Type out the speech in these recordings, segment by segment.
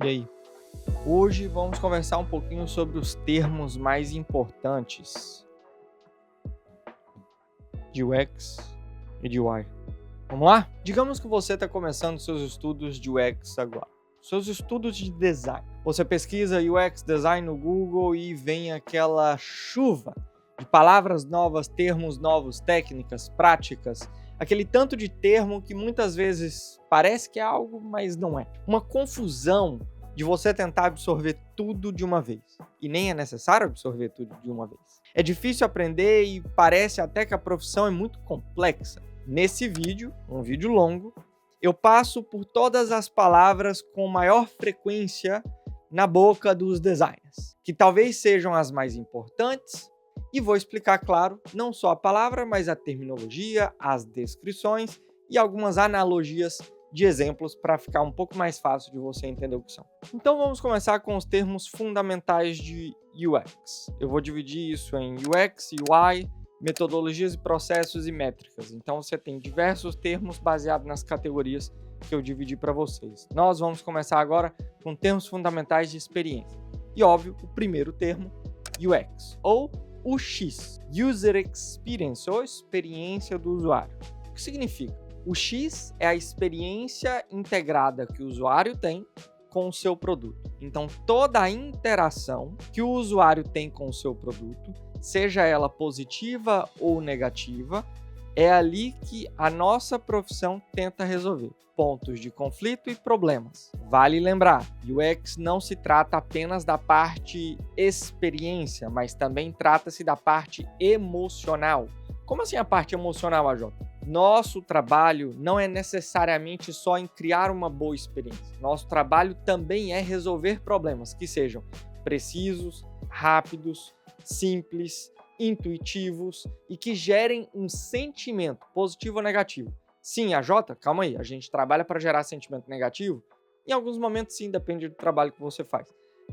E aí? Hoje vamos conversar um pouquinho sobre os termos mais importantes de UX e de UI. Vamos lá? Digamos que você está começando seus estudos de UX agora, seus estudos de design. Você pesquisa UX design no Google e vem aquela chuva de palavras novas, termos novos, técnicas, práticas, aquele tanto de termo que muitas vezes parece que é algo, mas não é. Uma confusão de você tentar absorver tudo de uma vez. E nem é necessário absorver tudo de uma vez. É difícil aprender e parece até que a profissão é muito complexa. Nesse vídeo, um vídeo longo, eu passo por todas as palavras com maior frequência na boca dos designers, que talvez sejam as mais importantes, e vou explicar, claro, não só a palavra, mas a terminologia, as descrições e algumas analogias de exemplos para ficar um pouco mais fácil de você entender o que são. Então vamos começar com os termos fundamentais de UX. Eu vou dividir isso em UX, UI, metodologias e processos e métricas. Então você tem diversos termos baseados nas categorias que eu dividi para vocês. Nós vamos começar agora com termos fundamentais de experiência. E óbvio, o primeiro termo, UX, ou UX, User Experience, ou experiência do usuário. O que significa? O X é a experiência integrada que o usuário tem com o seu produto. Então, toda a interação que o usuário tem com o seu produto, seja ela positiva ou negativa, é ali que a nossa profissão tenta resolver pontos de conflito e problemas. Vale lembrar, UX não se trata apenas da parte experiência, mas também trata-se da parte emocional. Como assim a parte emocional, AJ? Nosso trabalho não é necessariamente só em criar uma boa experiência. Nosso trabalho também é resolver problemas que sejam precisos, rápidos, simples, intuitivos e que gerem um sentimento positivo ou negativo. Sim, AJ, calma aí, a gente trabalha para gerar sentimento negativo? Em alguns momentos sim, depende do trabalho que você faz.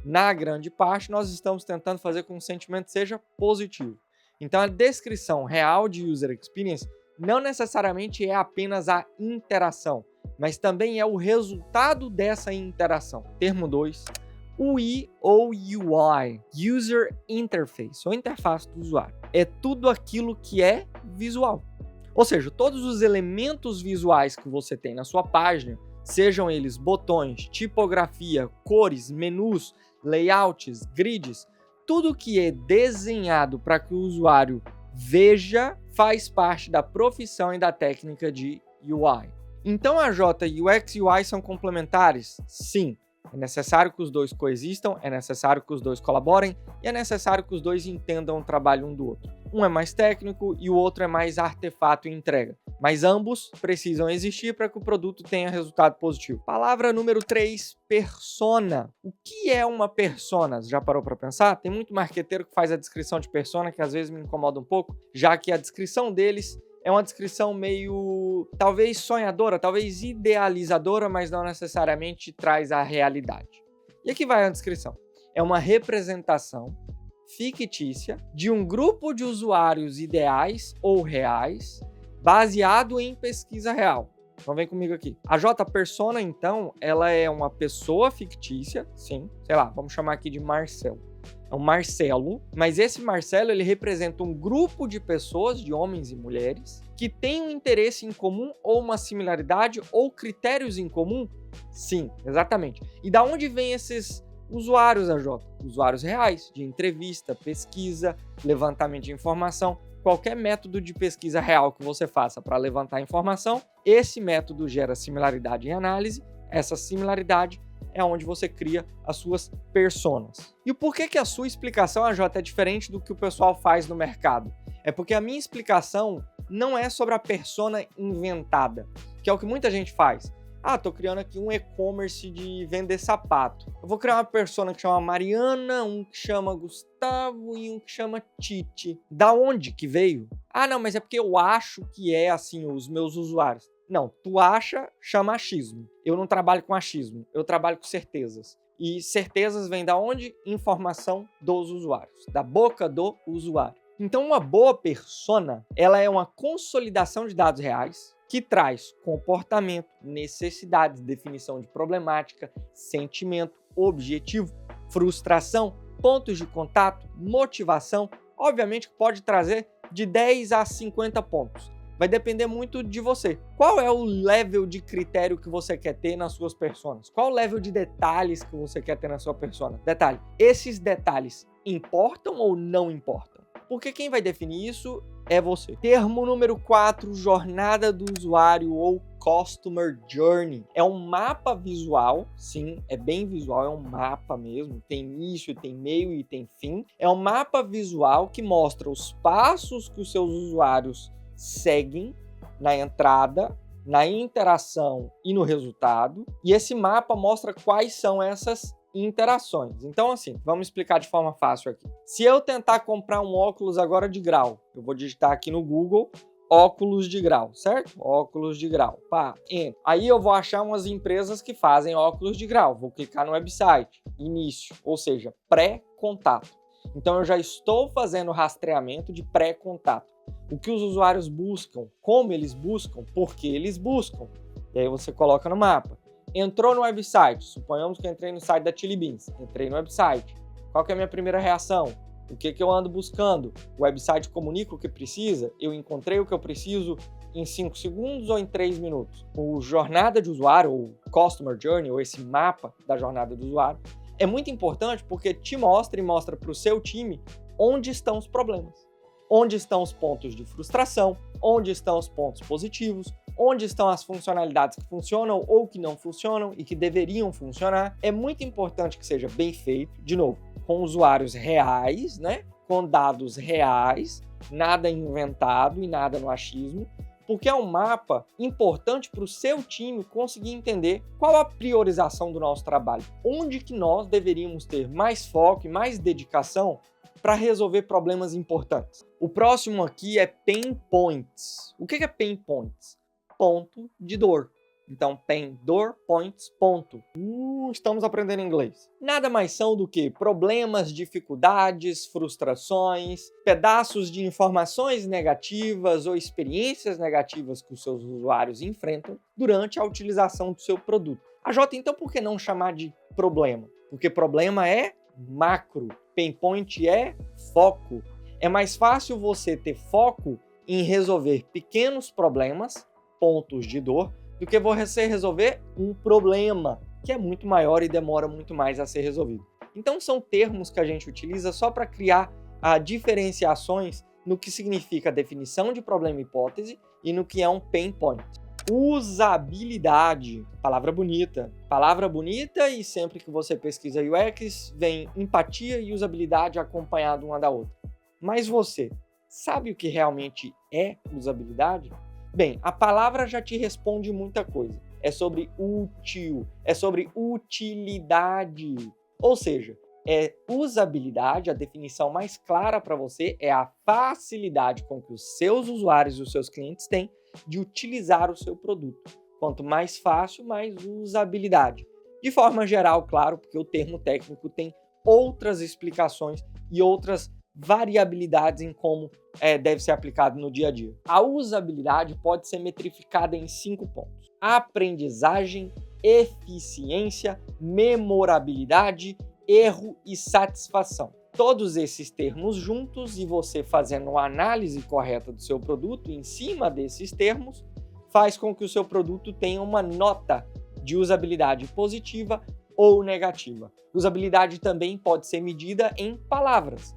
Na grande parte, nós estamos tentando fazer com que o sentimento seja positivo. Então, a descrição real de User Experience não necessariamente é apenas a interação, mas também é o resultado dessa interação. Termo 2, UI ou UI, User Interface, ou interface do usuário. É tudo aquilo que é visual. Ou seja, todos os elementos visuais que você tem na sua página, sejam eles botões, tipografia, cores, menus, layouts, grids, tudo que é desenhado para que o usuário veja faz parte da profissão e da técnica de UI. Então a UX e UI são complementares? Sim. É necessário que os dois coexistam, é necessário que os dois colaborem e é necessário que os dois entendam o trabalho um do outro. Um é mais técnico e o outro é mais artefato e entrega. Mas ambos precisam existir para que o produto tenha resultado positivo. Palavra número 3, persona. O que é uma persona? Já parou para pensar? Tem muito marqueteiro que faz a descrição de persona que às vezes me incomoda um pouco, já que a descrição deles é uma descrição meio, talvez sonhadora, talvez idealizadora, mas não necessariamente traz a realidade. E aqui vai a descrição. É uma representação fictícia de um grupo de usuários ideais ou reais, baseado em pesquisa real. Então vem comigo aqui. A Persona, então, ela é uma pessoa fictícia, sim, sei lá, vamos chamar aqui de Marcelo. É um Marcelo, mas esse Marcelo ele representa um grupo de pessoas, de homens e mulheres, que têm um interesse em comum ou uma similaridade ou critérios em comum? Sim, exatamente. E da onde vêm esses usuários, AJ? Usuários reais, de entrevista, pesquisa, levantamento de informação, qualquer método de pesquisa real que você faça para levantar informação, esse método gera similaridade em análise, essa similaridade é onde você cria as suas personas. E o porquê que a sua explicação, AJ, é diferente do que o pessoal faz no mercado? É porque a minha explicação não é sobre a persona inventada, que é o que muita gente faz. Tô criando aqui um e-commerce de vender sapato. Eu vou criar uma persona que chama Mariana, um que chama Gustavo e um que chama Titi. Da onde que veio? Não, mas é porque eu acho que é assim os meus usuários. Não, tu acha, chama achismo. Eu não trabalho com achismo, eu trabalho com certezas. E certezas vêm da onde? Informação dos usuários, da boca do usuário. Então, uma boa persona, ela é uma consolidação de dados reais, que traz comportamento, necessidades, definição de problemática, sentimento, objetivo, frustração, pontos de contato, motivação. Obviamente que pode trazer de 10 a 50 pontos. Vai depender muito de você. Qual é o level de critério que você quer ter nas suas personas? Qual o level de detalhes que você quer ter na sua persona? Detalhe, esses detalhes importam ou não importam? Porque quem vai definir isso é você. Termo número 4, jornada do usuário ou Customer Journey. É um mapa visual, sim, é bem visual, é um mapa mesmo. Tem início, tem meio e tem fim. É um mapa visual que mostra os passos que os seus usuários seguem na entrada, na interação e no resultado. E esse mapa mostra quais são essas interações. Então, assim, vamos explicar de forma fácil aqui. Se eu tentar comprar um óculos agora de grau, eu vou digitar aqui no Google óculos de grau, certo? Óculos de grau. Pá, entra. Aí eu vou achar umas empresas que fazem óculos de grau. Vou clicar no website, início, ou seja, pré-contato. Então eu já estou fazendo rastreamento de pré-contato. O que os usuários buscam, como eles buscam, por que eles buscam. E aí você coloca no mapa. Entrou no website, suponhamos que eu entrei no site da Chili Beans, entrei no website. Qual que é a minha primeira reação? O que eu ando buscando? O website comunica o que precisa? Eu encontrei o que eu preciso em 5 segundos ou em 3 minutos? O jornada de usuário, ou Customer Journey, ou esse mapa da jornada do usuário, é muito importante porque te mostra e mostra para o seu time onde estão os problemas. Onde estão os pontos de frustração, onde estão os pontos positivos, onde estão as funcionalidades que funcionam ou que não funcionam e que deveriam funcionar. É muito importante que seja bem feito, de novo, com usuários reais, né? Com dados reais, nada inventado e nada no achismo, porque é um mapa importante para o seu time conseguir entender qual a priorização do nosso trabalho, onde que nós deveríamos ter mais foco e mais dedicação para resolver problemas importantes. O próximo aqui é Pain Points. O que é Pain Points? Ponto de dor. Então, pain, dor, points, ponto. Estamos aprendendo inglês. Nada mais são do que problemas, dificuldades, frustrações, pedaços de informações negativas ou experiências negativas que os seus usuários enfrentam durante a utilização do seu produto. Então, por que não chamar de problema? Porque problema é macro, pain point é foco. É mais fácil você ter foco em resolver pequenos problemas, pontos de dor, do que você resolver um problema que é muito maior e demora muito mais a ser resolvido. Então são termos que a gente utiliza só para criar diferenciações no que significa a definição de problema e hipótese e no que é um pain point. Usabilidade, palavra bonita e sempre que você pesquisa UX vem empatia e usabilidade acompanhado uma da outra. Mas você sabe o que realmente é usabilidade? Bem, a palavra já te responde muita coisa. É sobre útil, é sobre utilidade. Ou seja, usabilidade, a definição mais clara para você é a facilidade com que os seus usuários e os seus clientes têm de utilizar o seu produto. Quanto mais fácil, mais usabilidade. De forma geral, claro, porque o termo técnico tem outras explicações e outras variabilidades em como deve ser aplicado no dia a dia. A usabilidade pode ser metrificada em 5 pontos: aprendizagem, eficiência, memorabilidade, erro e satisfação. Todos esses termos juntos e você fazendo uma análise correta do seu produto em cima desses termos faz com que o seu produto tenha uma nota de usabilidade positiva ou negativa. Usabilidade também pode ser medida em palavras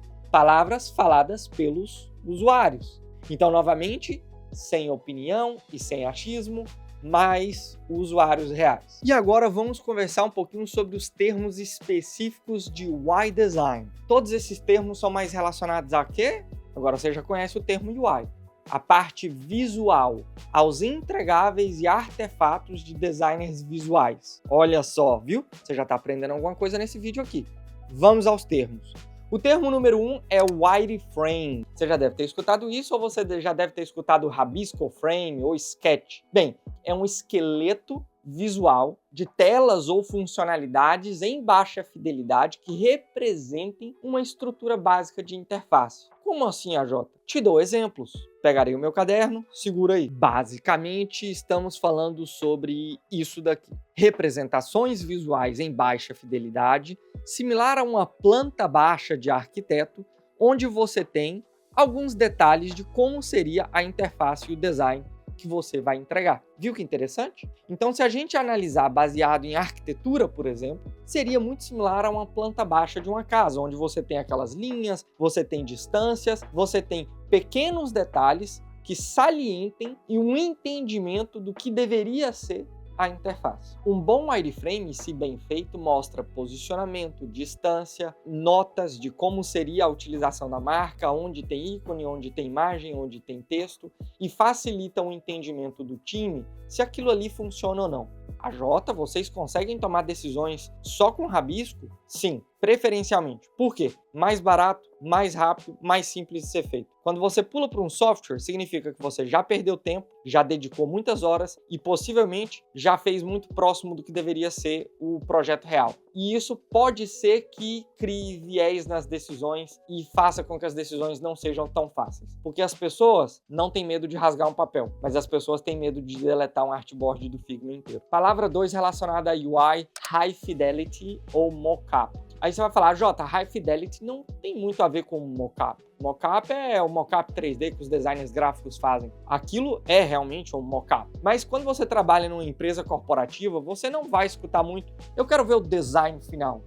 faladas pelos usuários. Então, novamente, sem opinião e sem achismo, mas usuários reais. E agora vamos conversar um pouquinho sobre os termos específicos de UI Design. Todos esses termos são mais relacionados a quê? Agora você já conhece o termo UI. A parte visual, aos entregáveis e artefatos de designers visuais. Olha só, viu? Você já está aprendendo alguma coisa nesse vídeo aqui. Vamos aos termos. O termo número 1 é o wireframe. Você já deve ter escutado isso ou você já deve ter escutado rabisco frame ou sketch. Bem, é um esqueleto visual de telas ou funcionalidades em baixa fidelidade que representem uma estrutura básica de interface. Como assim, AJ? Te dou exemplos. Pegarei o meu caderno, segura aí. Basicamente, estamos falando sobre isso daqui. Representações visuais em baixa fidelidade, similar a uma planta baixa de arquiteto, onde você tem alguns detalhes de como seria a interface e o design que você vai entregar. Viu que interessante? Então, se a gente analisar baseado em arquitetura, por exemplo, seria muito similar a uma planta baixa de uma casa, onde você tem aquelas linhas, você tem distâncias, você tem pequenos detalhes que salientem e um entendimento do que deveria ser a interface. Um bom wireframe, se bem feito, mostra posicionamento, distância, notas de como seria a utilização da marca, onde tem ícone, onde tem imagem, onde tem texto, e facilita o entendimento do time se aquilo ali funciona ou não. AJ, vocês conseguem tomar decisões só com rabisco? Sim, preferencialmente. Por quê? Mais barato, mais rápido, mais simples de ser feito. Quando você pula para um software, significa que você já perdeu tempo, já dedicou muitas horas e possivelmente já fez muito próximo do que deveria ser o projeto real. E isso pode ser que crie viés nas decisões e faça com que as decisões não sejam tão fáceis. Porque as pessoas não têm medo de rasgar um papel, mas as pessoas têm medo de deletar um artboard do Figma inteiro. Palavra 2 relacionada a UI, High Fidelity ou Mockup. Aí você vai falar, Jota, High Fidelity não tem muito a ver com mockup. Mockup é o mockup 3D que os designers gráficos fazem. Aquilo é realmente um mockup. Mas quando você trabalha numa empresa corporativa, você não vai escutar muito. Eu quero ver o design final.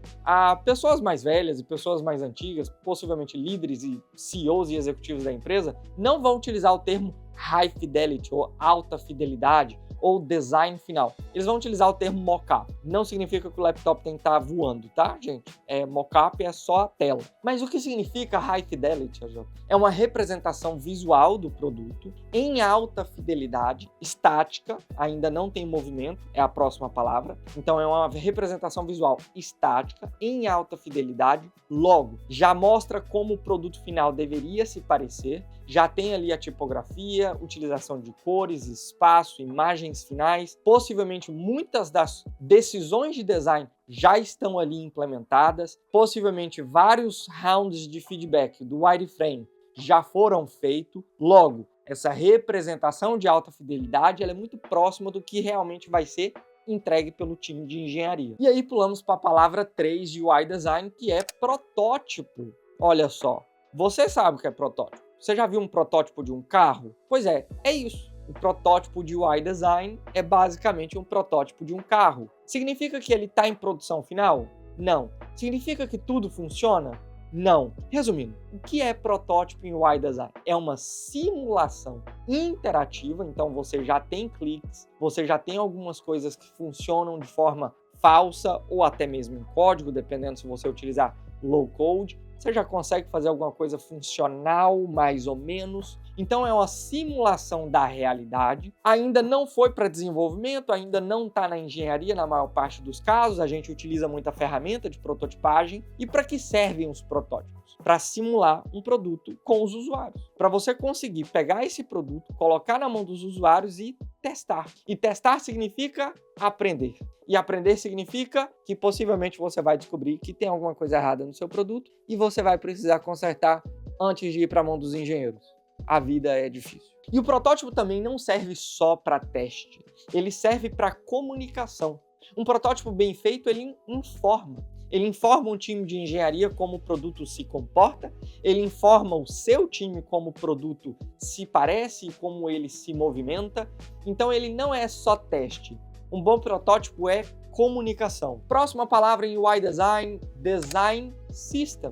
Pessoas mais velhas e pessoas mais antigas, possivelmente líderes e CEOs e executivos da empresa, não vão utilizar o termo High Fidelity ou alta fidelidade ou design final. Eles vão utilizar o termo mockup. Não significa que o laptop tem que estar voando, tá, gente? Mockup é só a tela. Mas o que significa High Fidelity, AJ? É uma representação visual do produto em alta fidelidade, estática, ainda não tem movimento, é a próxima palavra. Então é uma representação visual estática, em alta fidelidade, logo, já mostra como o produto final deveria se parecer, já tem ali a tipografia, utilização de cores, espaço, imagens finais, possivelmente muitas das decisões de design já estão ali implementadas, possivelmente vários rounds de feedback do wireframe já foram feitos, logo, essa representação de alta fidelidade ela é muito próxima do que realmente vai ser entregue pelo time de engenharia. E aí pulamos para a palavra 3 de UI Design, que é protótipo. Olha só, você sabe o que é protótipo? Você já viu um protótipo de um carro? Pois é isso. O protótipo de UI Design é basicamente um protótipo de um carro. Significa que ele está em produção final? Não. Significa que tudo funciona? Não. Resumindo, o que é protótipo em UI Design? É uma simulação interativa, então você já tem cliques, você já tem algumas coisas que funcionam de forma falsa ou até mesmo em código, dependendo se você utilizar low code. Você já consegue fazer alguma coisa funcional, mais ou menos. Então é uma simulação da realidade. Ainda não foi para desenvolvimento, ainda não está na engenharia na maior parte dos casos. A gente utiliza muita ferramenta de prototipagem. E para que servem os protótipos? Para simular um produto com os usuários. Para você conseguir pegar esse produto, colocar na mão dos usuários e testar. E testar significa aprender. E aprender significa que possivelmente você vai descobrir que tem alguma coisa errada no seu produto e você vai precisar consertar antes de ir para a mão dos engenheiros. A vida é difícil. E o protótipo também não serve só para teste, ele serve para comunicação. Um protótipo bem feito, ele informa. Ele informa um time de engenharia como o produto se comporta, ele informa o seu time como o produto se parece e como ele se movimenta. Então ele não é só teste. Um bom protótipo é comunicação. Próxima palavra em UI Design, Design System,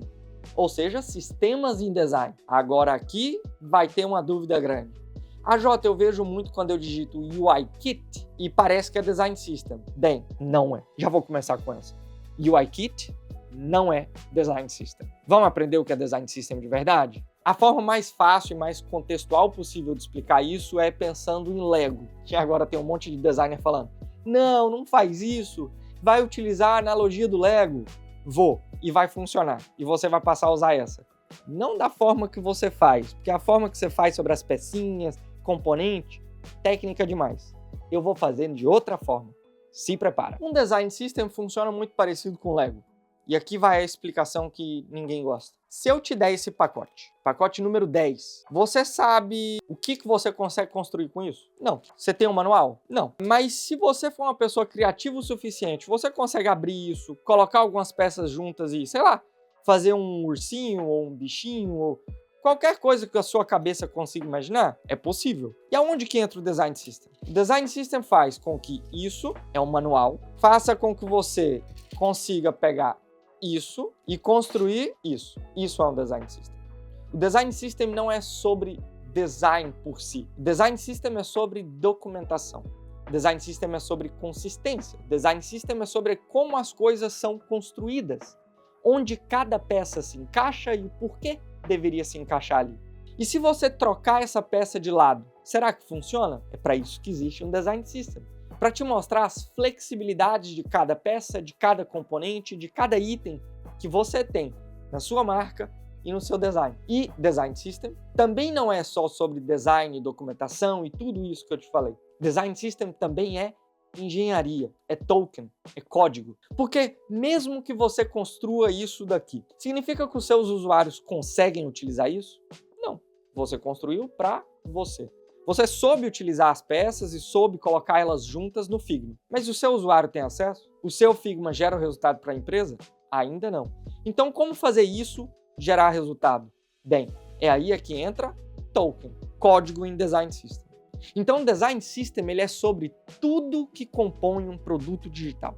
ou seja, sistemas em design. Agora aqui vai ter uma dúvida grande. AJ, eu vejo muito quando eu digito UI Kit e parece que é Design System. Bem, não é. Já vou começar com essa. UI Kit não é Design System. Vamos aprender o que é Design System de verdade? A forma mais fácil e mais contextual possível de explicar isso é pensando em Lego, que agora tem um monte de designer falando: não faz isso, vai utilizar a analogia do Lego. E vai funcionar, e você vai passar a usar essa. Não da forma que você faz, porque a forma que você faz sobre as pecinhas, componente, técnica demais. Eu vou fazer de outra forma. Se prepara. Um design system funciona muito parecido com o Lego. E aqui vai a explicação que ninguém gosta. Se eu te der esse pacote número 10, você sabe o que você consegue construir com isso? Não. Você tem um manual? Não. Mas se você for uma pessoa criativa o suficiente, você consegue abrir isso, colocar algumas peças juntas e, sei lá, fazer um ursinho ou um bichinho ou qualquer coisa que a sua cabeça consiga imaginar? É possível. E aonde que entra o Design System? O Design System faz com que isso é um manual, faça com que você consiga pegar isso e construir isso. Isso é um Design System. O Design System não é sobre design por si. O Design System é sobre documentação. O Design System é sobre consistência. O Design System é sobre como as coisas são construídas, onde cada peça se encaixa e o porquê deveria se encaixar ali. E se você trocar essa peça de lado, será que funciona? É para isso que existe um Design System. Para te mostrar as flexibilidades de cada peça, de cada componente, de cada item que você tem na sua marca e no seu design. E Design System também não é só sobre design, documentação e tudo isso que eu te falei. Design System também é engenharia, é token, é código. Porque mesmo que você construa isso daqui, significa que os seus usuários conseguem utilizar isso? Não. Você construiu para você. Você soube utilizar as peças e soube colocar elas juntas no Figma. Mas o seu usuário tem acesso? O seu Figma gera o resultado para a empresa? Ainda não. Então, como fazer isso gerar resultado? Bem, é aí que entra token, código em Design System. Então, o Design System ele é sobre tudo que compõe um produto digital.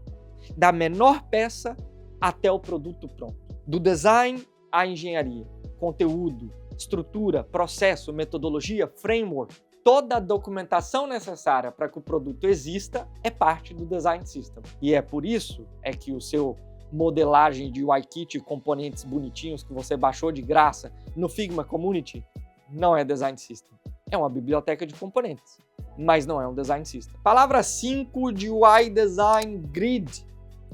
Da menor peça até o produto pronto. Do design à engenharia, conteúdo, estrutura, processo, metodologia, framework. Toda a documentação necessária para que o produto exista é parte do Design System. E é por isso que o seu modelagem de UIKit e componentes bonitinhos que você baixou de graça no Figma Community não é Design System. É uma biblioteca de componentes, mas não é um Design System. Palavra 5 de UI Design, Grid,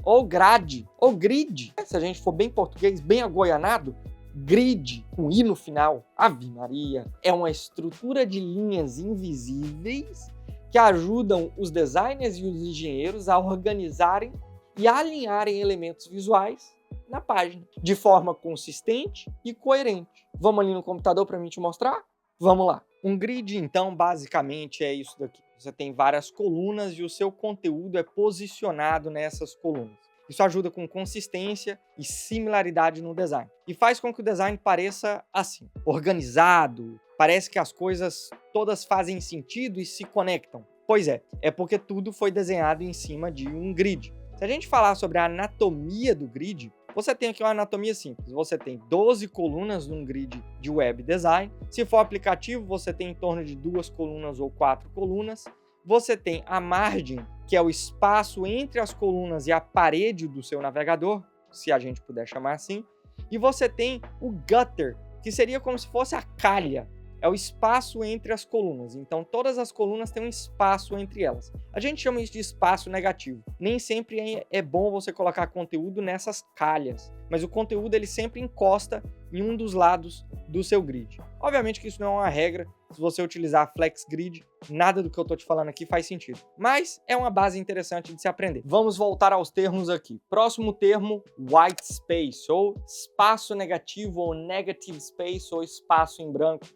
ou grade, ou grid. Se a gente for bem português, bem agoianado, grid, com i no final, Ave Maria, é uma estrutura de linhas invisíveis que ajudam os designers e os engenheiros a organizarem e alinharem elementos visuais na página, de forma consistente e coerente. Vamos ali no computador para mim te mostrar? Vamos lá. Um grid, então, basicamente é isso daqui. Você tem várias colunas e o seu conteúdo é posicionado nessas colunas. Isso ajuda com consistência e similaridade no design. E faz com que o design pareça assim, organizado, parece que as coisas todas fazem sentido e se conectam. Pois é porque tudo foi desenhado em cima de um grid. Se a gente falar sobre a anatomia do grid, você tem aqui uma anatomia simples. Você tem 12 colunas num grid de web design. Se for aplicativo, você tem em torno de 2 colunas ou 4 colunas. Você tem a margem, que é o espaço entre as colunas e a parede do seu navegador, se a gente puder chamar assim. E você tem o gutter, que seria como se fosse a calha. É o espaço entre as colunas. Então, todas as colunas têm um espaço entre elas. A gente chama isso de espaço negativo. Nem sempre é bom você colocar conteúdo nessas calhas, mas o conteúdo ele sempre encosta em um dos lados do seu grid. Obviamente que isso não é uma regra. Se você utilizar Flex Grid, nada do que eu estou te falando aqui faz sentido. Mas é uma base interessante de se aprender. Vamos voltar aos termos aqui. Próximo termo, white space, ou espaço negativo, ou negative space, ou espaço em branco.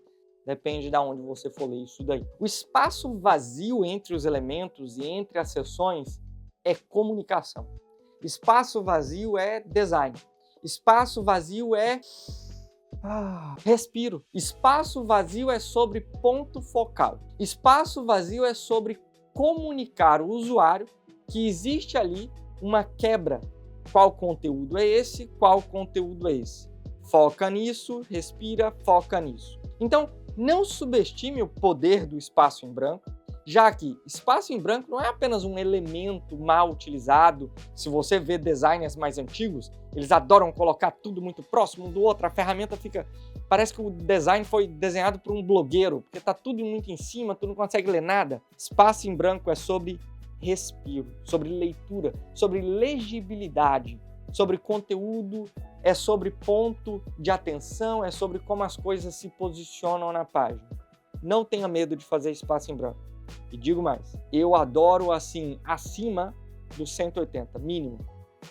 Depende de onde você for ler isso daí. O espaço vazio entre os elementos e entre as seções é comunicação. Espaço vazio é design. Espaço vazio é respiro. Espaço vazio é sobre ponto focal. Espaço vazio é sobre comunicar ao usuário que existe ali uma quebra. Qual conteúdo é esse? Qual conteúdo é esse? Foca nisso, respira, foca nisso. Então, não subestime o poder do espaço em branco, já que espaço em branco não é apenas um elemento mal utilizado. Se você vê designers mais antigos, eles adoram colocar tudo muito próximo um do outro, a ferramenta fica... Parece que o design foi desenhado por um blogueiro, porque está tudo muito em cima, tu não consegue ler nada. Espaço em branco é sobre respiro, sobre leitura, sobre legibilidade, sobre conteúdo, é sobre ponto de atenção, é sobre como as coisas se posicionam na página. Não tenha medo de fazer espaço em branco. E digo mais, eu adoro assim, acima dos 180, mínimo.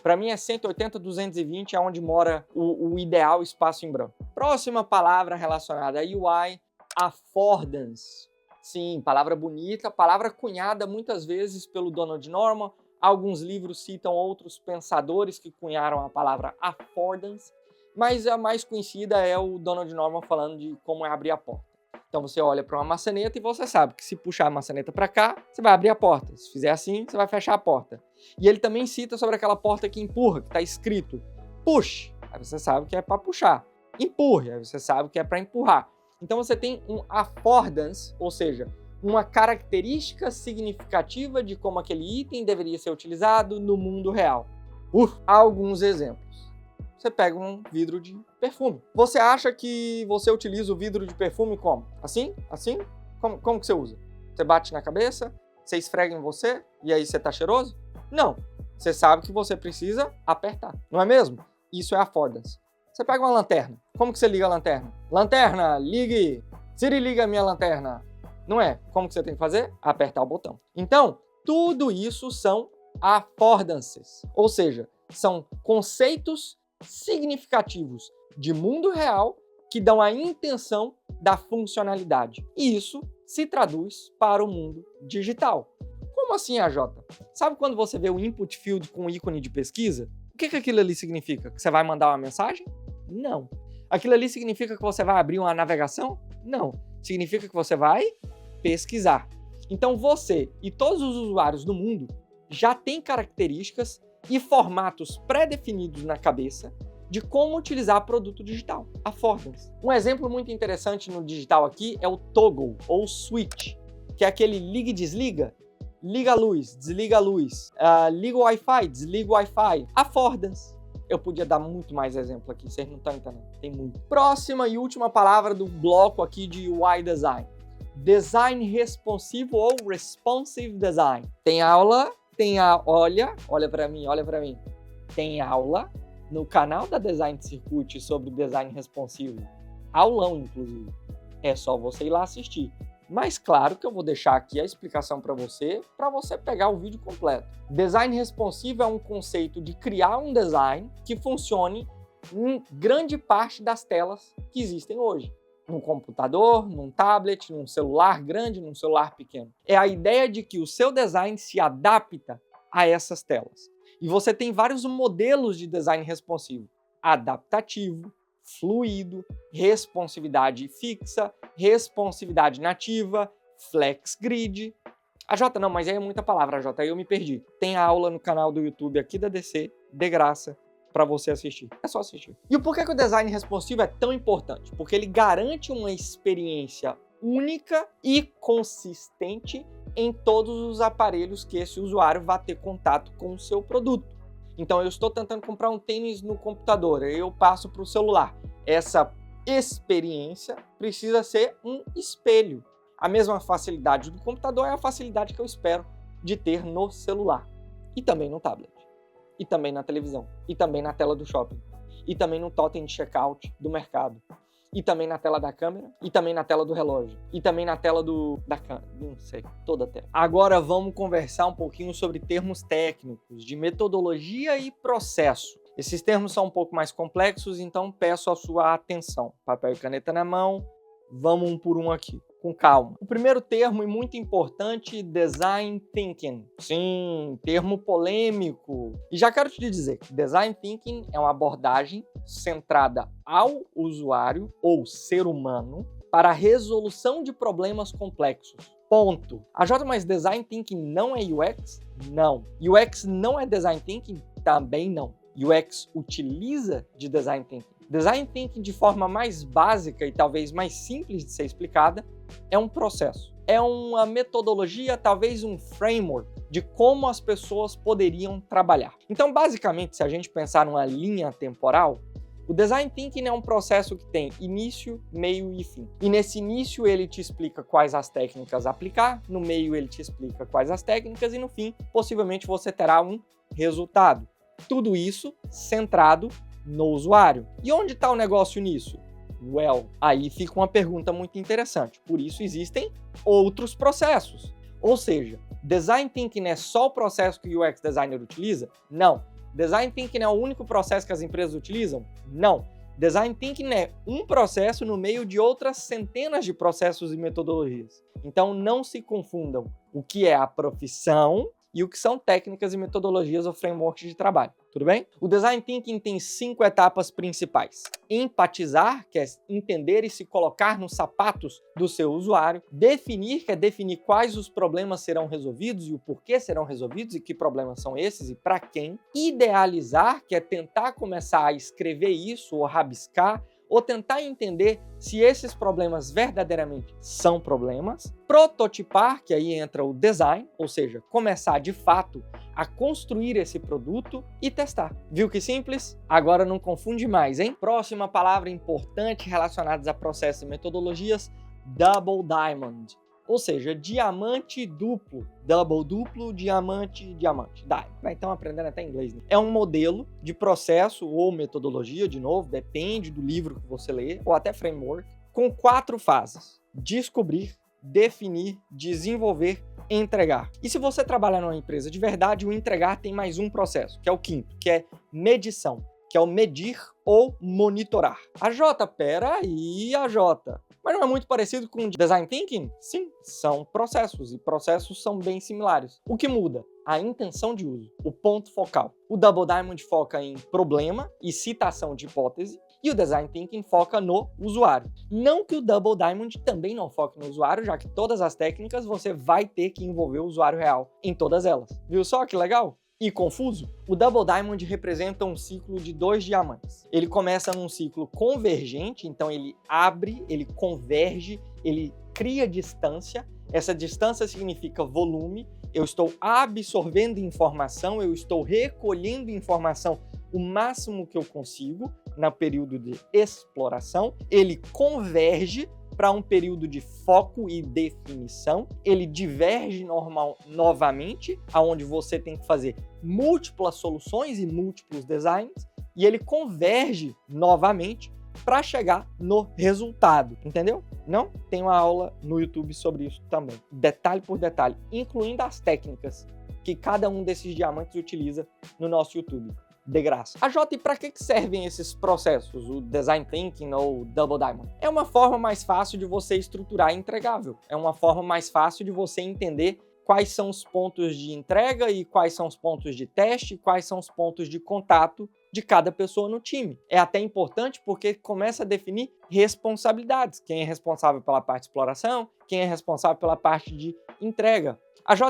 Para mim é 180, 220 é onde mora o ideal espaço em branco. Próxima palavra relacionada a UI, affordance. Sim, palavra bonita, palavra cunhada muitas vezes pelo Donald Norman. Alguns livros citam outros pensadores que cunharam a palavra affordance, mas a mais conhecida é o Donald Norman falando de como é abrir a porta. Então você olha para uma maçaneta e você sabe que se puxar a maçaneta para cá, você vai abrir a porta. Se fizer assim, você vai fechar a porta. E ele também cita sobre aquela porta que empurra, que está escrito push. Aí você sabe que é para puxar. Empurre, aí você sabe que é para empurrar. Então você tem um affordance, ou seja, uma característica significativa de como aquele item deveria ser utilizado no mundo real. Alguns exemplos. Você pega um vidro de perfume. Você acha que você utiliza o vidro de perfume como? Assim? Assim? Como que você usa? Você bate na cabeça? Você esfrega em você? E aí você tá cheiroso? Não. Você sabe que você precisa apertar. Não é mesmo? Isso é affordance. Você pega uma lanterna. Como que você liga a lanterna? Lanterna, ligue! Siri, liga a minha lanterna. Não é? Como que você tem que fazer? Apertar o botão. Então, tudo isso são affordances. Ou seja, são conceitos significativos de mundo real que dão a intenção da funcionalidade. E isso se traduz para o mundo digital. Como assim, AJ? Sabe quando você vê o input field com o ícone de pesquisa? O que aquilo ali significa? Que você vai mandar uma mensagem? Não. Aquilo ali significa que você vai abrir uma navegação? Não. Significa que você vai pesquisar. Então você e todos os usuários do mundo já têm características e formatos pré-definidos na cabeça de como utilizar produto digital, affordance. Um exemplo muito interessante no digital aqui é o toggle ou switch, que é aquele liga e desliga, liga a luz, desliga a luz, liga o Wi-Fi, desliga o Wi-Fi, affordance. Eu podia dar muito mais exemplo aqui, vocês não estão entendendo, tem muito. Próxima e última palavra do bloco aqui de UI Design. Design responsivo ou responsive design. Tem aula, olha para mim. Tem aula no canal da Design Circuit sobre design responsivo. Aulão, inclusive. É só você ir lá assistir. Mas claro que eu vou deixar aqui a explicação para você pegar o vídeo completo. Design responsivo é um conceito de criar um design que funcione em grande parte das telas que existem hoje. Num computador, num tablet, num celular grande, num celular pequeno. É a ideia de que o seu design se adapta a essas telas. E você tem vários modelos de design responsivo. Adaptativo, fluido, responsividade fixa, responsividade nativa, flex grid. Não, mas aí é muita palavra, aí eu me perdi. Tem aula no canal do YouTube aqui da DC, de graça, para você assistir. É só assistir. E por que o design responsivo é tão importante? Porque ele garante uma experiência única e consistente em todos os aparelhos que esse usuário vai ter contato com o seu produto. Então eu estou tentando comprar um tênis no computador, eu passo para o celular. Essa experiência precisa ser um espelho. A mesma facilidade do computador é a facilidade que eu espero de ter no celular. E também no tablet. E também na televisão. E também na tela do shopping. E também no totem de checkout do mercado. E também na tela da câmera. E também na tela do relógio. E também na tela da câmera. Não sei, toda a tela. Agora vamos conversar um pouquinho sobre termos técnicos, de metodologia e processo. Esses termos são um pouco mais complexos, então peço a sua atenção. Papel e caneta na mão, vamos um por um aqui, com calma. O primeiro termo, e muito importante, design thinking. Sim, termo polêmico. E já quero te dizer que design thinking é uma abordagem centrada ao usuário ou ser humano para a resolução de problemas complexos. Ponto. Mas design thinking não é UX? Não. UX não é design thinking? Também não. UX utiliza de design thinking. Design thinking, de forma mais básica e talvez mais simples de ser explicada, é um processo. É uma metodologia, talvez um framework de como as pessoas poderiam trabalhar. Então, basicamente, se a gente pensar numa linha temporal, o design thinking é um processo que tem início, meio e fim. E nesse início ele te explica quais as técnicas aplicar, no meio ele te explica quais as técnicas e no fim, possivelmente você terá um resultado. Tudo isso centrado no usuário. E onde está o negócio nisso? Aí fica uma pergunta muito interessante. Por isso existem outros processos. Ou seja, Design Thinking é só o processo que o UX Designer utiliza? Não. Design Thinking é o único processo que as empresas utilizam? Não. Design Thinking é um processo no meio de outras centenas de processos e metodologias. Então não se confundam o que é a profissão e o que são técnicas e metodologias ou frameworks de trabalho, tudo bem? O Design Thinking tem 5 etapas principais. Empatizar, que é entender e se colocar nos sapatos do seu usuário. Definir, que é definir quais os problemas serão resolvidos e o porquê serão resolvidos e que problemas são esses e para quem. Idealizar, que é tentar começar a escrever isso ou rabiscar, ou tentar entender se esses problemas verdadeiramente são problemas. Prototipar, que aí entra o design, ou seja, começar de fato a construir esse produto e testar. Viu que simples? Agora não confunde mais, hein? Próxima palavra importante relacionada a processos e metodologias, Double Diamond. Ou seja, diamante duplo. Double duplo, diamante, diamante. Então aprendendo até inglês, né? É um modelo de processo ou metodologia, de novo, depende do livro que você lê, ou até framework, com 4 fases. Descobrir, definir, desenvolver, entregar. E se você trabalhar numa empresa de verdade, o entregar tem mais um processo, que é o 5º, que é medição, que é o medir ou monitorar. Peraí, mas não é muito parecido com Design Thinking? Sim, são processos, e processos são bem similares. O que muda? A intenção de uso, o ponto focal. O Double Diamond foca em problema e citação de hipótese, e o Design Thinking foca no usuário. Não que o Double Diamond também não foque no usuário, já que todas as técnicas você vai ter que envolver o usuário real em todas elas. Viu só que legal? E confuso? O Double Diamond representa um ciclo de 2 diamantes. Ele começa num ciclo convergente, então ele abre, ele converge, ele cria distância. Essa distância significa volume. Eu estou absorvendo informação, eu estou recolhendo informação o máximo que eu consigo no período de exploração. Ele converge para um período de foco e definição, ele diverge novamente, aonde você tem que fazer múltiplas soluções e múltiplos designs, e ele converge novamente para chegar no resultado, entendeu? Não? Tem uma aula no YouTube sobre isso também, detalhe por detalhe, incluindo as técnicas que cada um desses diamantes utiliza no nosso YouTube. De graça. E para que servem esses processos, o Design Thinking ou Double Diamond? É uma forma mais fácil de você estruturar entregável. É uma forma mais fácil de você entender quais são os pontos de entrega e quais são os pontos de teste, quais são os pontos de contato de cada pessoa no time. É até importante porque começa a definir responsabilidades. Quem é responsável pela parte de exploração, quem é responsável pela parte de entrega.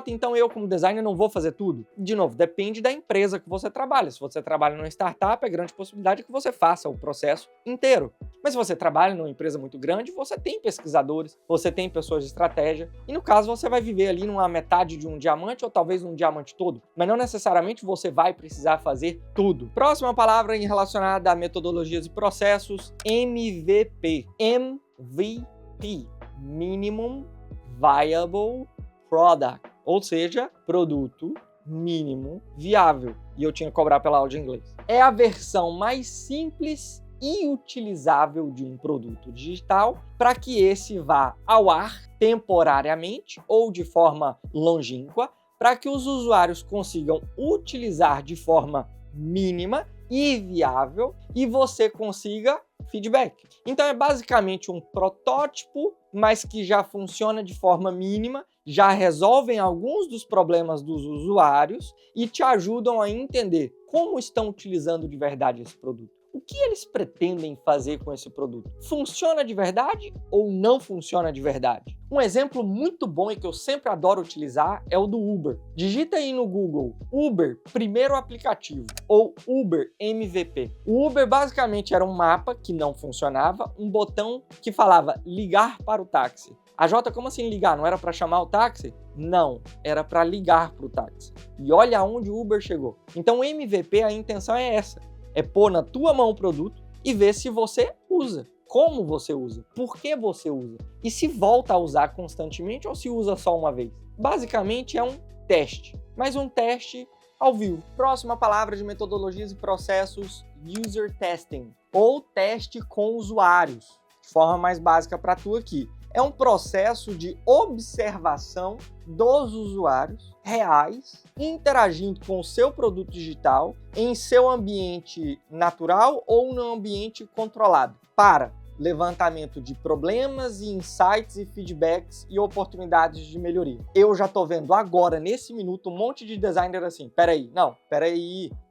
Então eu como designer não vou fazer tudo? De novo, depende da empresa que você trabalha. Se você trabalha numa startup, é grande possibilidade que você faça o processo inteiro. Mas se você trabalha numa empresa muito grande, você tem pesquisadores, você tem pessoas de estratégia, e no caso você vai viver ali numa metade de um diamante ou talvez um diamante todo, mas não necessariamente você vai precisar fazer tudo. Próxima palavra relacionada a metodologias e processos, MVP. MVP, Minimum Viable Product, ou seja, produto mínimo viável. E eu tinha que cobrar pela aula de inglês. É a versão mais simples e utilizável de um produto digital para que esse vá ao ar temporariamente ou de forma longínqua, para que os usuários consigam utilizar de forma mínima e viável e você consiga feedback. Então é basicamente um protótipo, mas que já funciona de forma mínima, já resolvem alguns dos problemas dos usuários e te ajudam a entender como estão utilizando de verdade esse produto. O que eles pretendem fazer com esse produto? Funciona de verdade ou não funciona de verdade? Um exemplo muito bom e que eu sempre adoro utilizar é o do Uber. Digita aí no Google Uber primeiro aplicativo ou Uber MVP. O Uber basicamente era um mapa que não funcionava, um botão que falava ligar para o táxi. Como assim ligar? Não era para chamar o táxi? Não, era para ligar para o táxi. E olha aonde o Uber chegou. Então o MVP, a intenção é essa. É pôr na tua mão o produto e ver se você usa, como você usa, por que você usa e se volta a usar constantemente ou se usa só uma vez. Basicamente é um teste, mas um teste ao vivo. Próxima palavra de metodologias e processos, User Testing, ou teste com usuários. De forma mais básica para tu aqui. é um processo de observação dos usuários reais interagindo com o seu produto digital em seu ambiente natural ou no ambiente controlado, para levantamento de problemas e insights e feedbacks e oportunidades de melhoria. Eu já tô vendo agora, nesse minuto, um monte de designer assim, peraí,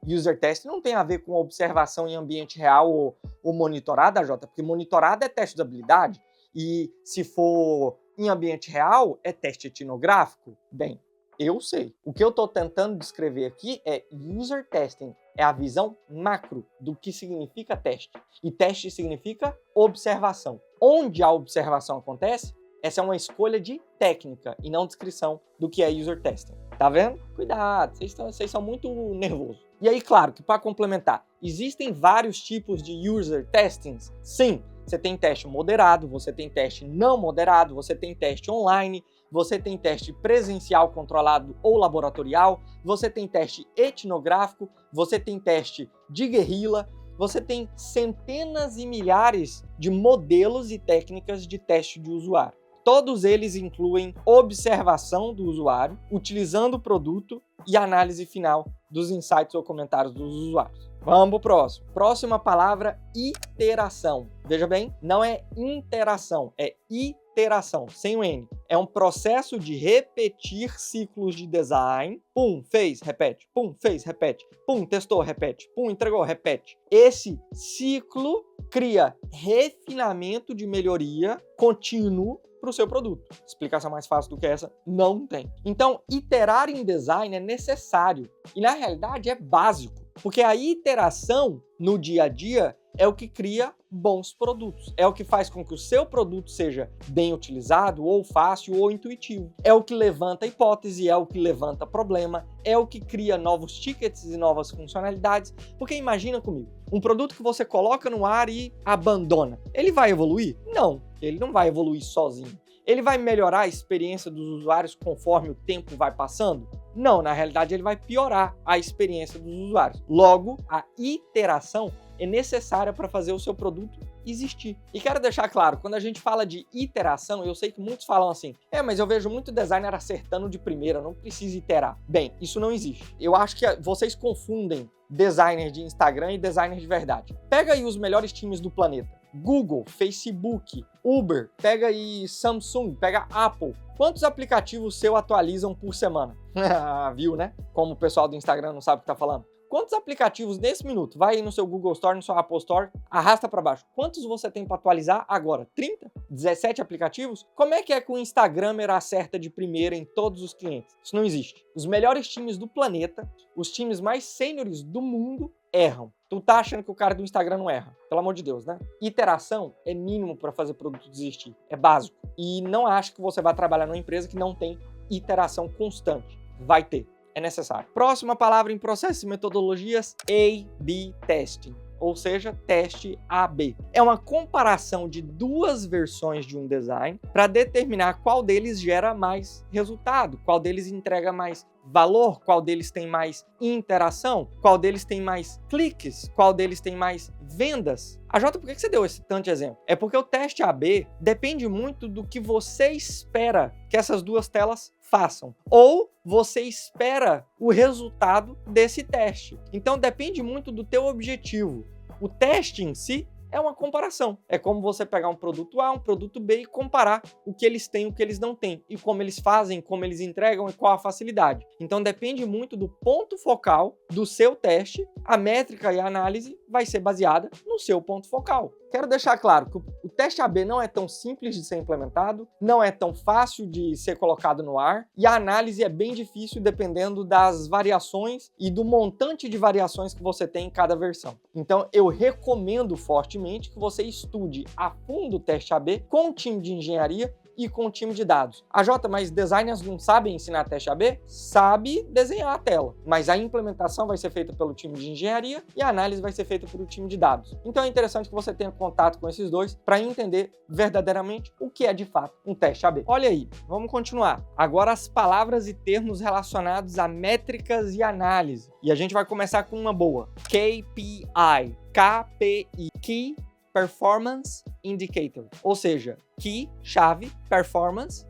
user test não tem a ver com observação em ambiente real ou monitorada, Jota, porque monitorada é teste de habilidade, e se for em ambiente real, é teste etnográfico? Bem, eu sei. O que eu estou tentando descrever aqui é user testing. É a visão macro do que significa teste. E teste significa observação. Onde a observação acontece, essa é uma escolha de técnica e não descrição do que é user testing. Tá vendo? Cuidado, vocês são muito nervosos. E aí, claro, que para complementar, existem vários tipos de user testings? Sim. Você tem teste moderado, você tem teste não moderado, você tem teste online, você tem teste presencial controlado ou laboratorial, você tem teste etnográfico, você tem teste de guerrilla, você tem centenas e milhares de modelos e técnicas de teste de usuário. Todos eles incluem observação do usuário, utilizando o produto e análise final dos insights ou comentários dos usuários. Vamos pro próximo. Próxima palavra, iteração. Veja bem, não é interação, é iteração, sem o N. É um processo de repetir ciclos de design. Pum, fez, repete. Pum, fez, repete. Pum, testou, repete. Pum, entregou, repete. Esse ciclo cria refinamento de melhoria contínuo para o seu produto. Explicação mais fácil do que essa não tem. Então, iterar em design é necessário e, na realidade, é básico, porque a iteração no dia a dia é o que cria bons produtos. É o que faz com que o seu produto seja bem utilizado, ou fácil, ou intuitivo. É o que levanta hipótese, é o que levanta problema, é o que cria novos tickets e novas funcionalidades. Porque imagina comigo, um produto que você coloca no ar e abandona. Ele vai evoluir? Não, ele não vai evoluir sozinho. Ele vai melhorar a experiência dos usuários conforme o tempo vai passando? Não, na realidade ele vai piorar a experiência dos usuários. Logo, a iteração é necessária para fazer o seu produto existir. E quero deixar claro, quando a gente fala de iteração, eu sei que muitos falam assim, mas eu vejo muito designer acertando de primeira, não precisa iterar. Bem, isso não existe. Eu acho que vocês confundem designer de Instagram e designer de verdade. Pega aí os melhores times do planeta. Google, Facebook, Uber, pega aí Samsung, pega Apple. Quantos aplicativos seu atualizam por semana? Viu, né? Como o pessoal do Instagram não sabe o que tá falando. Quantos aplicativos nesse minuto? Vai aí no seu Google Store, no seu Apple Store, arrasta para baixo. Quantos você tem para atualizar agora? 30? 17 aplicativos? Como é que o Instagramer acerta de primeira em todos os clientes? Isso não existe. Os melhores times do planeta, os times mais sêniores do mundo, erram. Tu tá achando que o cara do Instagram não erra? Pelo amor de Deus, né? Iteração é mínimo para fazer produto existir. É básico. E não acho que você vai trabalhar numa empresa que não tem iteração constante. Vai ter. É necessário. Próxima palavra em processos e metodologias, A/B testing, ou seja, teste A/B. É uma comparação de duas versões de um design para determinar qual deles gera mais resultado, qual deles entrega mais valor, qual deles tem mais interação, qual deles tem mais cliques, qual deles tem mais vendas. Jota, por que você deu esse tanto de exemplo? É porque o teste A/B depende muito do que você espera que essas duas telas façam, ou você espera o resultado desse teste. Então depende muito do teu objetivo. O teste em si é uma comparação. É como você pegar um produto A, um produto B e comparar o que eles têm e o que eles não têm, e como eles fazem, como eles entregam e qual a facilidade. Então depende muito do ponto focal do seu teste. A métrica e a análise vai ser baseada no seu ponto focal. Quero deixar claro que o teste A/B não é tão simples de ser implementado, não é tão fácil de ser colocado no ar, e a análise é bem difícil dependendo das variações e do montante de variações que você tem em cada versão. Então eu recomendo fortemente que você estude a fundo o teste A/B com o time de engenharia e com o time de dados. Jota, mas designers não sabem ensinar teste A/B? Sabe desenhar a tela, mas a implementação vai ser feita pelo time de engenharia e a análise vai ser feita pelo time de dados. Então é interessante que você tenha contato com esses dois para entender verdadeiramente o que é de fato um teste A/B. Olha aí, vamos continuar. Agora as palavras e termos relacionados a métricas e análise. E a gente vai começar com uma boa. KPI. KPI. Key Performance Indicator, ou seja, Key, chave, Performance,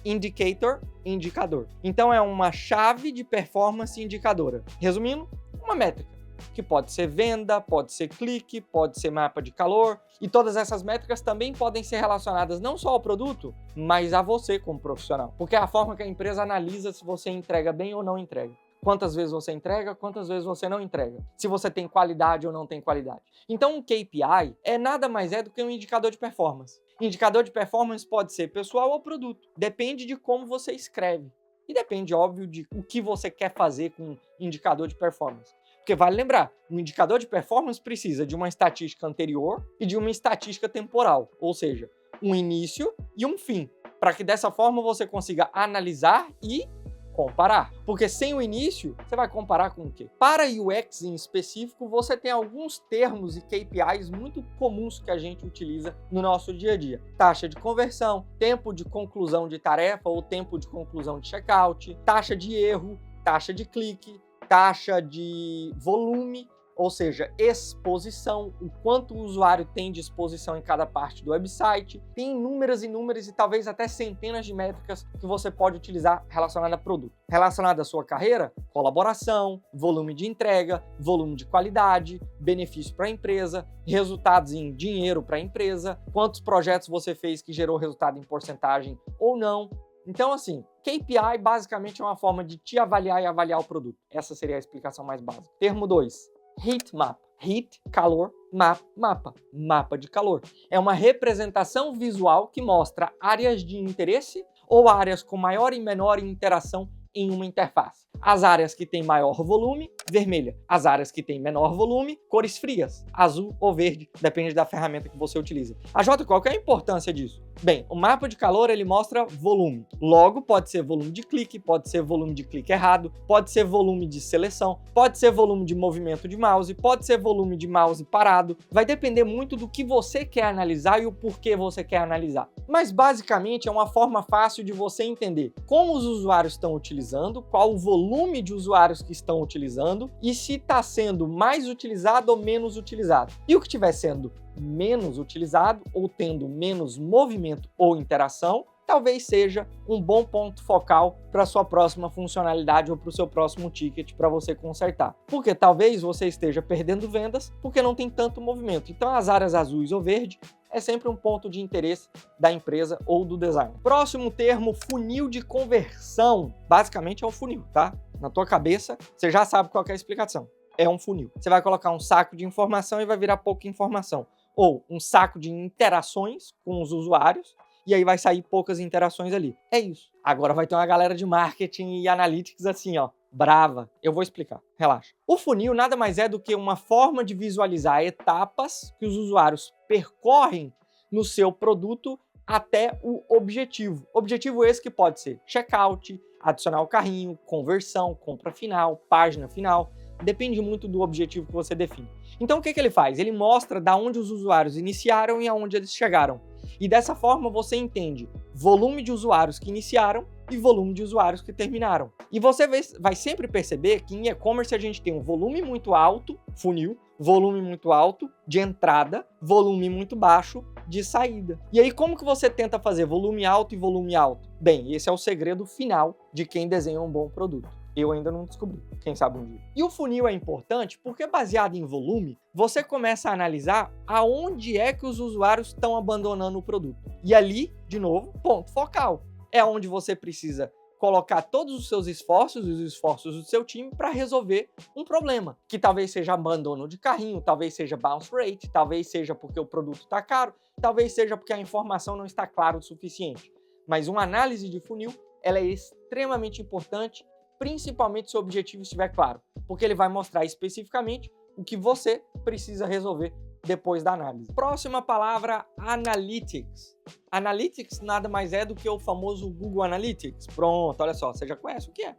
Indicator, indicador. Então é uma chave de performance indicadora. Resumindo, uma métrica, que pode ser venda, pode ser clique, pode ser mapa de calor, e todas essas métricas também podem ser relacionadas não só ao produto, mas a você como profissional, porque é a forma que a empresa analisa se você entrega bem ou não entrega. Quantas vezes você entrega, quantas vezes você não entrega. Se você tem qualidade ou não tem qualidade. Então, um KPI nada mais é do que um indicador de performance. Indicador de performance pode ser pessoal ou produto. Depende de como você escreve. E depende, óbvio, de o que você quer fazer com um indicador de performance. Porque vale lembrar, um indicador de performance precisa de uma estatística anterior e de uma estatística temporal. Ou seja, um início e um fim. Para que dessa forma você consiga analisar e comparar. Porque sem o início, você vai comparar com o quê? Para UX em específico, você tem alguns termos e KPIs muito comuns que a gente utiliza no nosso dia a dia. Taxa de conversão, tempo de conclusão de tarefa ou tempo de conclusão de checkout, taxa de erro, taxa de clique, taxa de volume, ou seja, exposição, o quanto o usuário tem de exposição em cada parte do website. Tem inúmeras e talvez até centenas de métricas que você pode utilizar relacionada a produto. Relacionada à sua carreira, colaboração, volume de entrega, volume de qualidade, benefício para a empresa, resultados em dinheiro para a empresa, quantos projetos você fez que gerou resultado em porcentagem ou não. Então, assim, KPI basicamente é uma forma de te avaliar e avaliar o produto. Essa seria a explicação mais básica. Termo 2. Heat map. Heat, calor, mapa. Mapa de calor. É uma representação visual que mostra áreas de interesse ou áreas com maior e menor interação em uma interface. As áreas que têm maior volume, vermelha. As áreas que têm menor volume, cores frias, azul ou verde, depende da ferramenta que você utiliza. Jota, qual que é a importância disso? Bem, o mapa de calor ele mostra volume. Logo, pode ser volume de clique, pode ser volume de clique errado, pode ser volume de seleção, pode ser volume de movimento de mouse, pode ser volume de mouse parado. Vai depender muito do que você quer analisar e o porquê você quer analisar. Mas basicamente é uma forma fácil de você entender como os usuários estão utilizando, qual o volume de usuários que estão utilizando e se está sendo mais utilizado ou menos utilizado. E o que estiver sendo menos utilizado ou tendo menos movimento ou interação, talvez seja um bom ponto focal para a sua próxima funcionalidade ou para o seu próximo ticket para você consertar. Porque talvez você esteja perdendo vendas porque não tem tanto movimento. Então as áreas azuis ou verde é sempre um ponto de interesse da empresa ou do design. Próximo termo, funil de conversão. Basicamente é um funil, tá? Na tua cabeça, você já sabe qual é a explicação. É um funil. Você vai colocar um saco de informação e vai virar pouca informação. Ou um saco de interações com os usuários e aí vai sair poucas interações ali. É isso. Agora vai ter uma galera de marketing e analytics assim, ó, brava. Eu vou explicar, relaxa. O funil nada mais é do que uma forma de visualizar etapas que os usuários percorrem no seu produto até o objetivo. Objetivo esse que pode ser checkout, adicionar o carrinho, conversão, compra final, página final. Depende muito do objetivo que você define. Então o que ele faz? Ele mostra da onde os usuários iniciaram e aonde eles chegaram. E dessa forma você entende volume de usuários que iniciaram e volume de usuários que terminaram. E você vai sempre perceber que em e-commerce a gente tem um volume muito alto, funil, volume muito alto de entrada, volume muito baixo de saída. E aí como que você tenta fazer volume alto e volume alto? Bem, esse é o segredo final de quem desenha um bom produto. Eu ainda não descobri, quem sabe um dia. E o funil é importante porque, baseado em volume, você começa a analisar aonde é que os usuários estão abandonando o produto. E ali, de novo, ponto focal. É onde você precisa colocar todos os seus esforços e os esforços do seu time para resolver um problema, que talvez seja abandono de carrinho, talvez seja bounce rate, talvez seja porque o produto está caro, talvez seja porque a informação não está clara o suficiente. Mas uma análise de funil, ela é extremamente importante, principalmente se o objetivo estiver claro, porque ele vai mostrar especificamente o que você precisa resolver depois da análise. Próxima palavra, Analytics. Analytics nada mais é do que o famoso Google Analytics. Pronto, olha só, você já conhece o que é?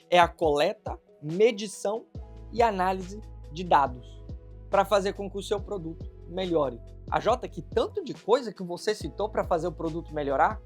É a coleta, medição e análise de dados para fazer com que o seu produto melhore. Jota, que tanto de coisa que você citou para fazer o produto melhorar?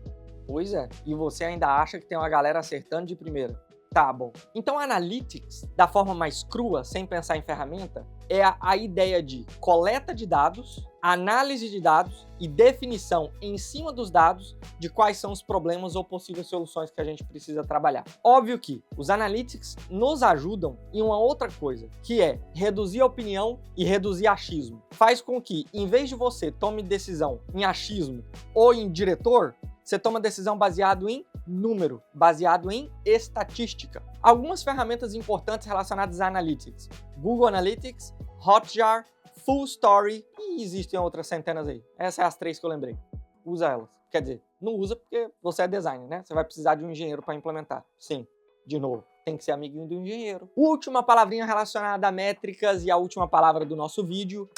Pois é, e você ainda acha que tem uma galera acertando de primeira. Tá bom. Então, Analytics, da forma mais crua, sem pensar em ferramenta, é a ideia de coleta de dados, análise de dados e definição em cima dos dados de quais são os problemas ou possíveis soluções que a gente precisa trabalhar. Óbvio que os Analytics nos ajudam em uma outra coisa, que é reduzir a opinião e reduzir achismo. Faz com que, em vez de você tome decisão em achismo ou em diretor, você toma decisão baseado em número, baseado em estatística. Algumas ferramentas importantes relacionadas a Analytics: Google Analytics, Hotjar, Full Story e existem outras centenas aí. Essas são as 3 que eu lembrei. Usa elas. Quer dizer, não usa porque você é designer, né? Você vai precisar de um engenheiro para implementar. Sim, de novo, tem que ser amiguinho do engenheiro. Última palavrinha relacionada a métricas e a última palavra do nosso vídeo,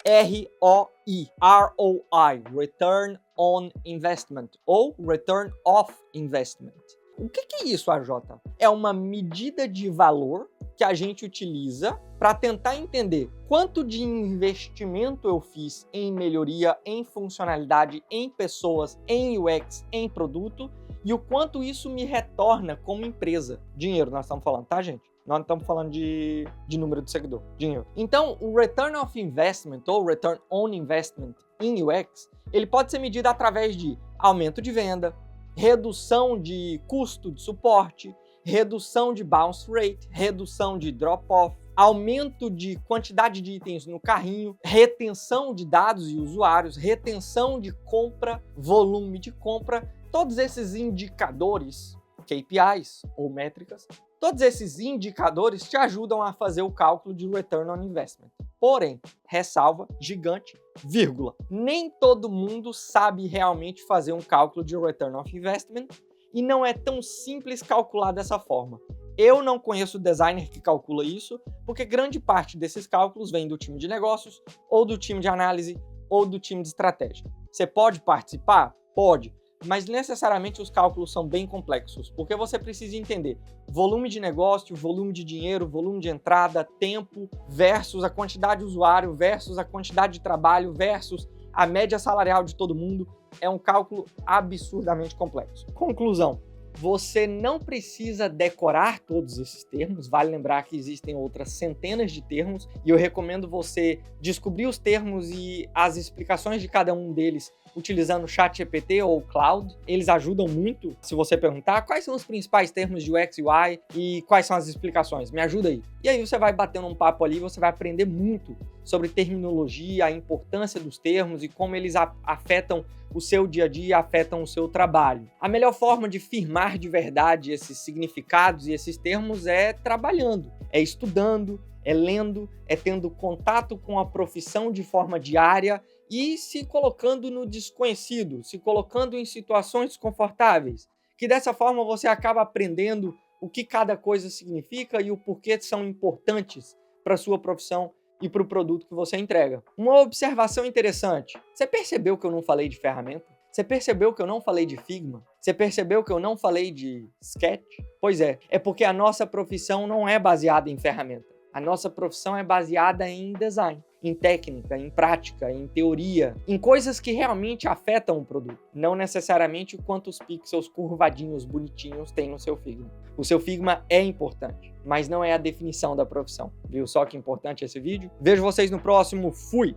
ROI, ROI, Return on Investment, ou Return of Investment. O que é isso, AJ? É uma medida de valor que a gente utiliza para tentar entender quanto de investimento eu fiz em melhoria, em funcionalidade, em pessoas, em UX, em produto, e o quanto isso me retorna como empresa. Dinheiro nós estamos falando, tá, gente? Nós não estamos falando de número de seguidor, dinheiro. Então, o Return of Investment ou Return on Investment em UX, ele pode ser medido através de aumento de venda, redução de custo de suporte, redução de bounce rate, redução de drop-off, aumento de quantidade de itens no carrinho, retenção de dados e usuários, retenção de compra, volume de compra. Todos esses indicadores, KPIs ou métricas, todos esses indicadores te ajudam a fazer o cálculo de Return on Investment. Porém, ressalva gigante, vírgula, nem todo mundo sabe realmente fazer um cálculo de Return on Investment e não é tão simples calcular dessa forma. Eu não conheço designer que calcula isso, porque grande parte desses cálculos vem do time de negócios, ou do time de análise, ou do time de estratégia. Você pode participar? Pode. Mas necessariamente os cálculos são bem complexos, porque você precisa entender volume de negócio, volume de dinheiro, volume de entrada, tempo, versus a quantidade de usuário, versus a quantidade de trabalho, versus a média salarial de todo mundo. É um cálculo absurdamente complexo. Conclusão: você não precisa decorar todos esses termos, vale lembrar que existem outras centenas de termos, e eu recomendo você descobrir os termos e as explicações de cada um deles utilizando o ChatGPT ou o Cloud. Eles ajudam muito. Se você perguntar quais são os principais termos de UX e UI e quais são as explicações, me ajuda aí. E aí você vai batendo um papo ali, você vai aprender muito sobre terminologia, a importância dos termos e como eles afetam o seu dia a dia, afetam o seu trabalho. A melhor forma de firmar de verdade esses significados e esses termos é trabalhando, é estudando, é lendo, é tendo contato com a profissão de forma diária e se colocando no desconhecido, se colocando em situações desconfortáveis, que dessa forma você acaba aprendendo o que cada coisa significa e o porquê são importantes para a sua profissão e para o produto que você entrega. Uma observação interessante: você percebeu que eu não falei de ferramenta? Você percebeu que eu não falei de Figma? Você percebeu que eu não falei de Sketch? Pois é porque a nossa profissão não é baseada em ferramenta. A nossa profissão é baseada em design, em técnica, em prática, em teoria, em coisas que realmente afetam o produto, não necessariamente quantos pixels curvadinhos, bonitinhos tem no seu Figma. O seu Figma é importante, mas não é a definição da profissão. Viu só que importante esse vídeo? Vejo vocês no próximo. Fui!